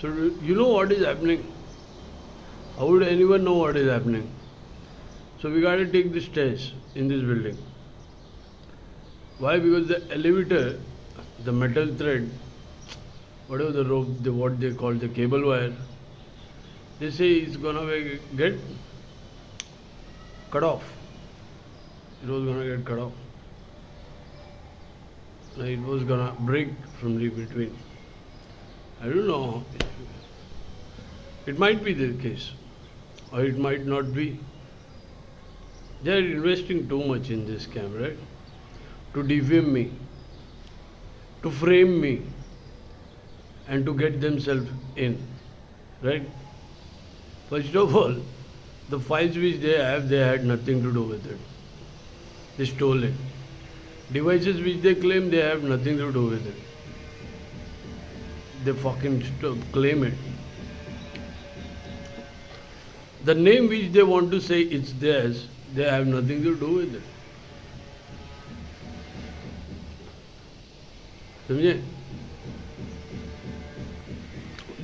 So you know what is happening? How would anyone know what is happening? So we got to take the stairs in this building. Why? Because the elevator, the metal thread, whatever the rope, what they call the cable wire, they say it's gonna get cut off. It was gonna get cut off. It was gonna break from the between. I don't know. It might be the case, or it might not be. They are investing too much in this scam, right? To defame me, to frame me, and to get themselves in, right? First of all, the files which they have, they had nothing to do with it. They stole it. Devices which they claim, they have nothing to do with it. They fucking claim it. The name which they want to say it's theirs, they have nothing to do with it. समझे?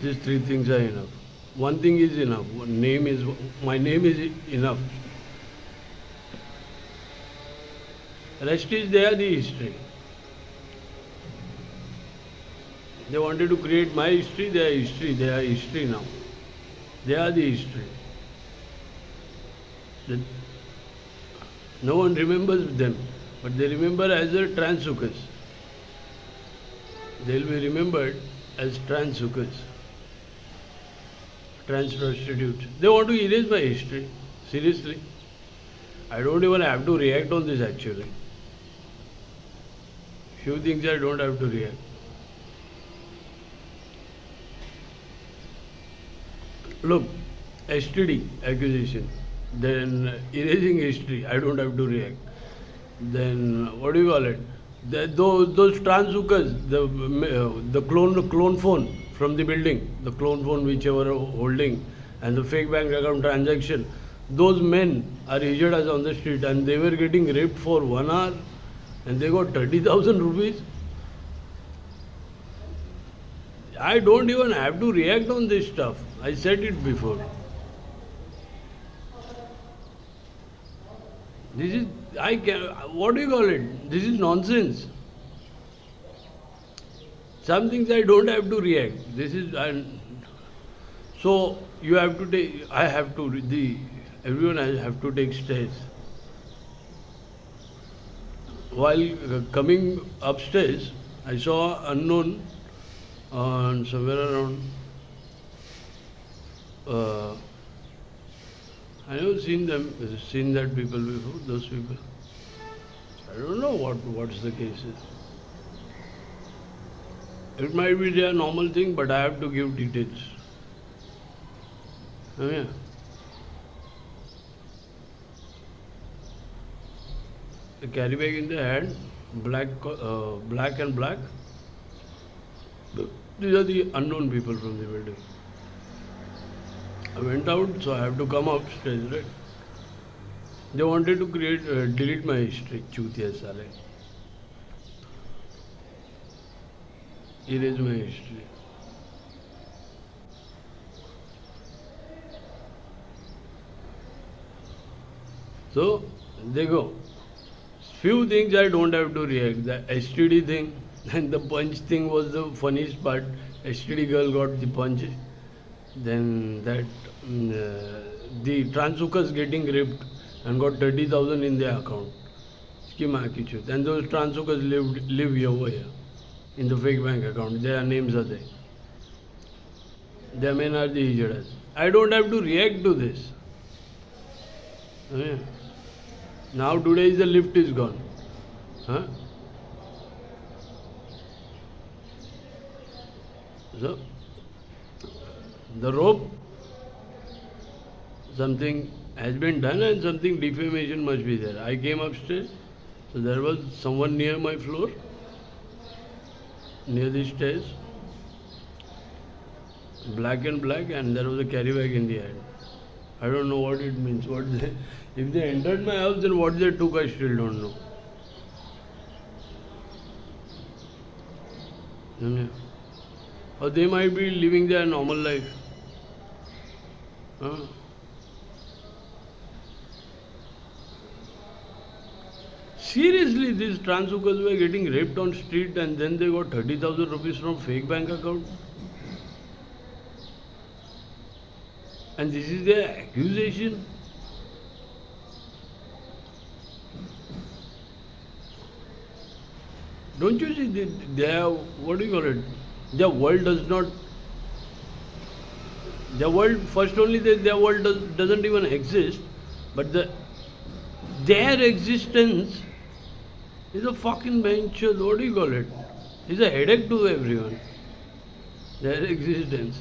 These three things are enough. One thing is enough. My name is enough. Rest is there the history. They wanted to create my history, their history. They are history now. They are the history. No one remembers them, but they remember as a trans-hookers. They will be remembered as trans-hookers, trans-prostitutes. They want to erase my history. Seriously. I don't even have to react on this actually. Few things I don't have to react. Look, STD accusation, then erasing history, I don't have to react. Then what do you call it? Those trans-hookers, the clone phone from the building, the clone phone which you were holding, and the fake bank account transaction, those men are injured as on the street and they were getting raped for 1 hour and they got 30,000 rupees. I don't even have to react on this stuff. I said it before. This is, what do you call it? This is nonsense. Some things I don't have to react. This is, so you have to take, everyone have to take steps. While coming upstairs, I saw unknown somewhere around. I never seen that people before, those people. I don't know what's the case is. It might be their normal thing, but I have to give details. Oh, yeah. The carry bag in the hand, black and black. These are the unknown people from the building. I went out, so I have to come upstairs, right? They wanted to delete my history. Chutiya sale. Erase my history. So, they go. Few things I don't have to react. The STD thing and the punch thing was the funniest part. STD girl got the punch. Then that the trans-hookers getting raped and got 30,000 in their account. And those trans-hookers live over here in the fake bank account. Their names are there. Their men are the hijadas. I don't have to react to this. Now today the lift is gone. Huh? So the rope, something has been done and something defamation must be there. I came upstairs, so there was someone near my floor, near the stairs, black and black, and there was a carry bag in the hand. I don't know what it means. If they entered my house, then what they took, I still don't know. or they might be living their normal life. Huh? Seriously, these trans hookers were getting raped on street and then they got 30,000 rupees from fake bank account. And this is their accusation. Don't you see their, what do you call it? Their world does not, their world, first only their world doesn't even exist, but their existence is a fucking bench, what do you call it? It's a headache to everyone. Their existence.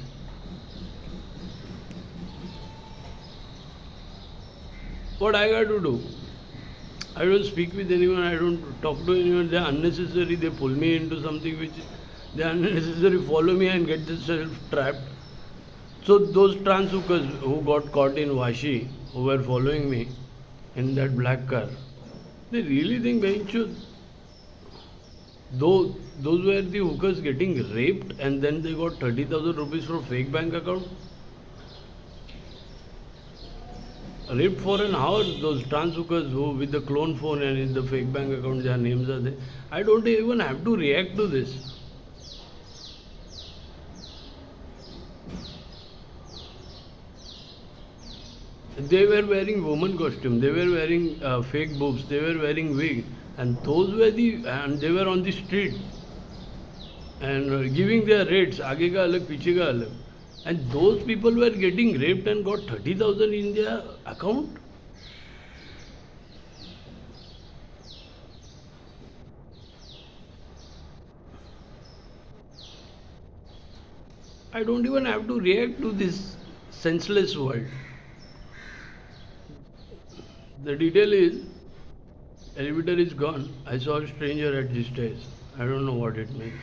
What I got to do? I don't speak with anyone, I don't talk to anyone. They're unnecessary, they pull me into something which they're unnecessary, follow me and get themselves trapped. So those trans hookers who got caught in Vashi, who were following me in that black car, they really think those were the hookers getting raped and then they got 30,000 rupees from fake bank account? Raped for an hour, those trans hookers who with the clone phone and in the fake bank account their names are there. I don't even have to react to this. They were wearing woman costume, they were wearing fake boobs, they were wearing wig, and they were on the street and giving their rates, aage ka alag, piche ka alag. And those people were getting raped and got 30,000 in their account. I don't even have to react to this senseless world. The detail is, elevator is gone. I saw a stranger at the stairs. I don't know what it means.